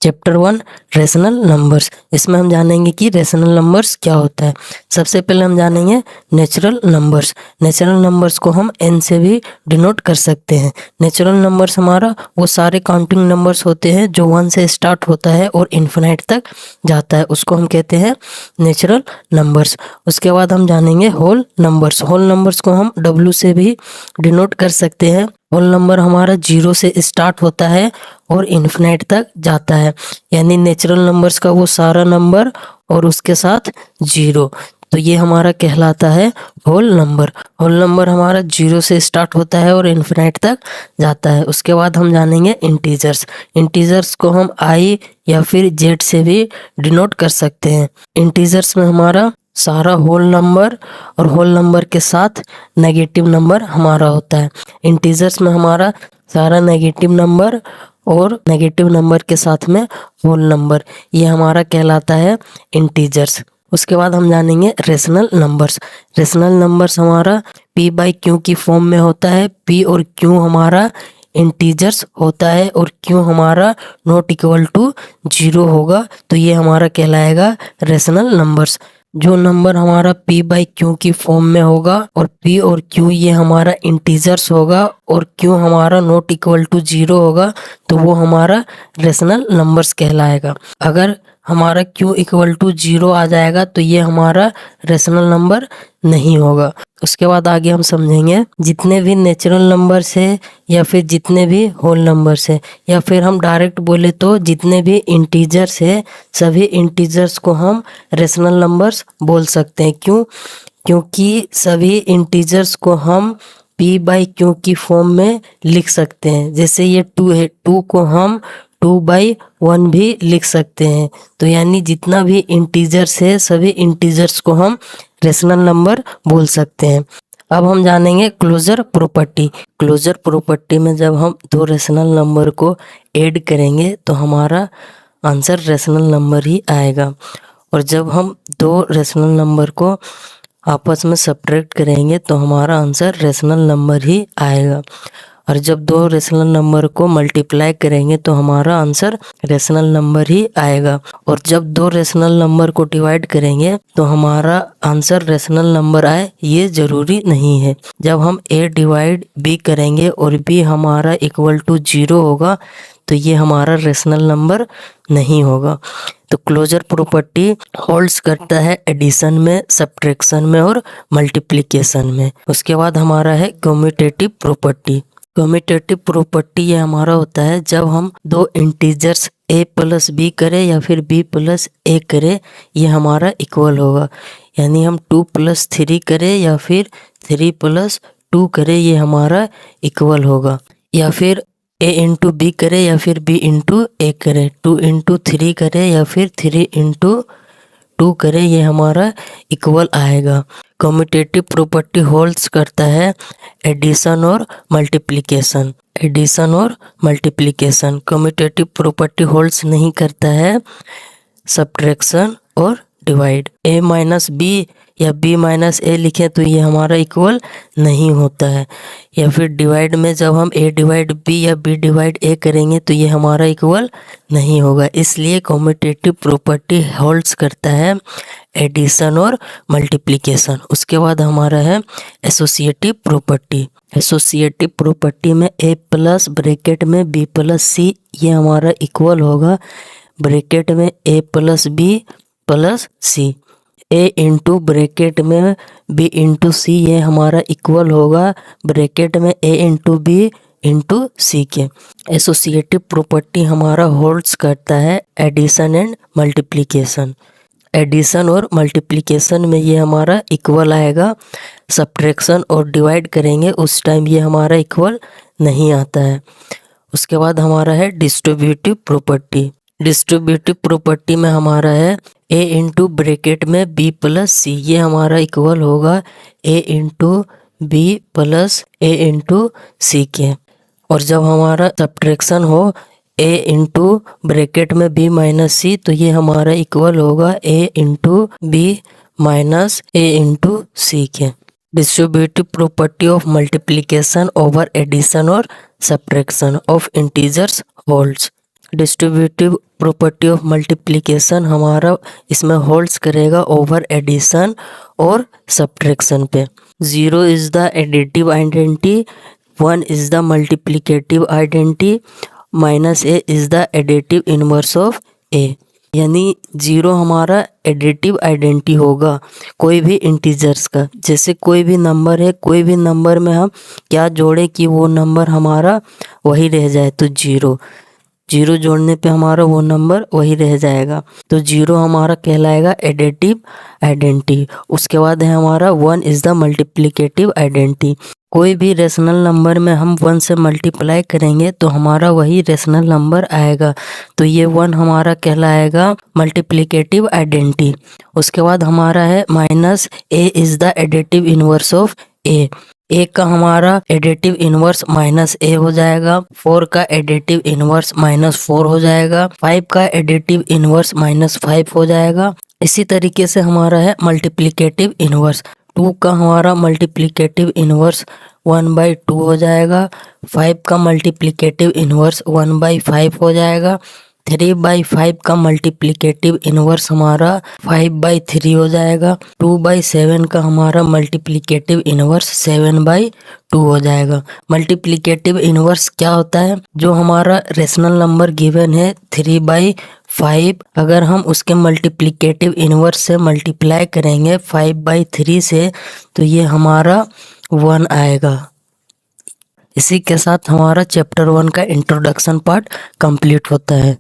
Chapter 1 rational numbers. इसमें हम जानेंगे कि रेशनल नंबर्स क्या होता है। सबसे पहले हम जानेंगे नेचुरल नंबर्स। नेचुरल नंबर्स को हम n से भी डिनोट कर सकते हैं। नेचुरल नंबर्स हमारा वो सारे काउंटिंग नंबर्स होते हैं जो 1 से स्टार्ट होता है और इन्फिनाइट तक जाता है, उसको हम कहते हैं नेचुरल नंबर्स। उसके बाद हम जानेंगे होल नंबर्स। होल नंबर्स को हम w से भी डिनोट कर सकते हैं। होल नंबर हमारा 0 से स्टार्ट होता है और इन्फिनाइट तक जाता है, यानी नेचुरल नंबर्स का वो सारा नंबर और उसके साथ 0, तो ये हमारा कहलाता है होल नंबर। होल नंबर हमारा 0 से स्टार्ट होता है और इन्फिनाइट तक जाता है। उसके बाद हम जानेंगे इंटीजर्स। इंटीजर्स को हम i या फिर z से भी डिनोट कर सकते हैं। इंटीजर्स में हमारा सारा होल नंबर और होल नंबर के साथ नेगेटिव नंबर हमारा होता है। इंटीजर्स में हमारा सारा नेगेटिव नंबर और नेगेटिव नंबर के साथ में होल नंबर, ये हमारा कहलाता है इंटीजर्स। उसके बाद हम जानेंगे रेशनल नंबर्स। रेशनल नंबर्स हमारा p बाई क्यू की फॉर्म में होता है। p और q हमारा इंटीजर्स होता है और q हमारा नॉट इक्वल टू 0 होगा, तो ये हमारा कहलाएगा रेशनल नंबर्स। जो नंबर हमारा p बाई क्यू की फॉर्म में होगा और p और q ये हमारा इंटीजर्स होगा और q हमारा नॉट इक्वल टू 0 होगा, तो वो हमारा रेशनल नंबर्स कहलाएगा। अगर हमारा q इक्वल टू 0 आ जाएगा तो ये हमारा रेशनल नंबर नहीं होगा। उसके बाद आगे हम समझेंगे जितने भी नेचुरल नंबर्स है या फिर जितने भी होल नंबर्स है, या फिर हम डायरेक्ट बोले तो जितने भी इंटीजर्स है, सभी इंटीजर्स को हम रेशनल नंबर्स बोल सकते हैं। क्यों? क्योंकि सभी इंटीजर्स को हम p बाई क्यू की फॉर्म में लिख सकते हैं। जैसे ये 2 है, 2 को हम 2 बाई 1 भी लिख सकते हैं। तो यानी जितना भी इंटीजर्स है सभी इंटीजर्स को हम रेशनल नंबर बोल सकते हैं। अब हम जानेंगे क्लोजर प्रॉपर्टी। क्लोजर प्रॉपर्टी में जब हम दो रेशनल नंबर को ऐड करेंगे तो हमारा आंसर रेशनल नंबर ही आएगा, और जब हम दो रेशनल नंबर को आपस में सब्ट्रैक्ट करेंगे तो हमारा आंसर रेशनल नंबर ही आएगा, और जब दो रेशनल नंबर को मल्टीप्लाई करेंगे तो हमारा आंसर रेशनल नंबर ही आएगा, और जब दो रेशनल नंबर को डिवाइड करेंगे तो हमारा आंसर रेशनल नंबर आए ये ज़रूरी नहीं है। जब हम a डिवाइड b करेंगे और b हमारा इक्वल टू 0 होगा तो ये हमारा रेशनल नंबर नहीं होगा। तो क्लोजर प्रॉपर्टी होल्ड्स करता है एडिशन में, सब्ट्रैक्शन में और मल्टीप्लिकेशन में। उसके बाद हमारा है कम्यूटेटिव प्रॉपर्टी। कम्यूटेटिव प्रॉपर्टी ये हमारा होता है जब हम दो इंटीजर्स a प्लस बी करें या फिर b प्लस a करें, ये हमारा इक्वल होगा। यानी हम 2 प्लस 3 करें या फिर 3 प्लस 2 करें, ये हमारा इक्वल होगा। या फिर a इंटू बी करें या फिर b इंटू a करें, 2 इंटू 3 करें या फिर 3 इंटू 2 करें, ये हमारा इक्वल आएगा। कम्यूटेटिव प्रॉपर्टी होल्ड्स करता है एडिशन और मल्टीप्लिकेशन। एडिशन और मल्टीप्लिकेशन। कम्यूटेटिव प्रॉपर्टी होल्ड्स नहीं करता है सब्ट्रैक्शन और डिवाइड। a माइनस बी या b माइनस ए लिखें तो ये हमारा इक्वल नहीं होता है। या फिर डिवाइड में जब हम a डिवाइड b या b डिवाइड a करेंगे तो ये हमारा इक्वल नहीं होगा। इसलिए कम्यूटेटिव प्रॉपर्टी होल्ड्स करता है एडिशन और मल्टीप्लिकेशन। उसके बाद हमारा है एसोसिएटिव प्रॉपर्टी। एसोसिएटिव प्रॉपर्टी में a प्लस ब्रैकेट में b प्लस c ये हमारा इक्वल होगा ब्रैकेट में a plus b plus c। a into bracket में b इंटू c ये हमारा इक्वल होगा ब्रैकेट में a into b into c के। एसोसिएटिव प्रॉपर्टी हमारा होल्ड्स करता है एडिशन एंड मल्टीप्लिकेशन। एडिशन और मल्टीप्लिकेशन में ये हमारा इक्वल आएगा। सब्ट्रैक्शन और डिवाइड करेंगे उस टाइम ये हमारा इक्वल नहीं आता है। उसके बाद हमारा है डिस्ट्रीब्यूटिव प्रॉपर्टी। डिस्ट्रीब्यूटिव प्रॉपर्टी में हमारा है a इंटू ब्रैकेट में b प्लस c ये हमारा इक्वल होगा a into b plus a into c के। और जब हमारा सब्ट्रैक्शन हो a इंटू ब्रैकेट में b माइनस c तो ये हमारा इक्वल होगा a into b minus a into c के। Distributive property of multiplication over addition और subtraction of integers holds. Distributive property of multiplication हमारा इसमें होल्ड्स करेगा ओवर एडिशन और सब्ट्रैक्शन पे। 0 is the additive identity, 1 is the multiplicative identity, -a is the additive inverse of a। यानी 0 हमारा additive identity होगा कोई भी इंटीजर्स का। जैसे कोई भी नंबर है, कोई भी नंबर में हम क्या जोड़े कि वो नंबर हमारा वही रह जाए, तो 0 जोड़ने पे हमारा वो नंबर वही रह जाएगा, तो 0 हमारा कहलाएगा एडिटिव आइडेंटिटी। उसके बाद है हमारा 1 इज़ द मल्टीप्लिकेटिव आइडेंटिटी। कोई भी रेशनल नंबर में हम 1 से मल्टीप्लाई करेंगे तो हमारा वही रेशनल नंबर आएगा, तो ये 1 हमारा कहलाएगा मल्टीप्लिकेटिव आइडेंटिटी। उसके बाद हमारा है -a is the additive inverse of a। a का हमारा एडिटिव इनवर्स -a हो जाएगा, 4 का एडिटिव इनवर्स -4 हो जाएगा, 5 का एडिटिव इनवर्स -5 हो जाएगा। इसी तरीके से हमारा है मल्टीप्लिकेटिव इनवर्स। 2 का हमारा मल्टीप्लिकेटिव इनवर्स 1/2 हो जाएगा, 5 का मल्टीप्लिकेटिव इनवर्स 1/5 हो जाएगा, 3/5 का मल्टीप्लिकेटिव इनवर्स हमारा 5/3 हो जाएगा, 2/7 का हमारा मल्टीप्लिकेटिव इनवर्स 7/2 हो जाएगा। मल्टीप्लिकेटिव इनवर्स क्या होता है? जो हमारा रेशनल नंबर गिवन है 3/5, अगर हम उसके मल्टीप्लिकेटिव इनवर्स से मल्टीप्लाई करेंगे 5/3 से, तो ये हमारा 1 आएगा। इसी के साथ हमारा चैप्टर 1 का इंट्रोडक्शन पार्ट कंप्लीट होता है।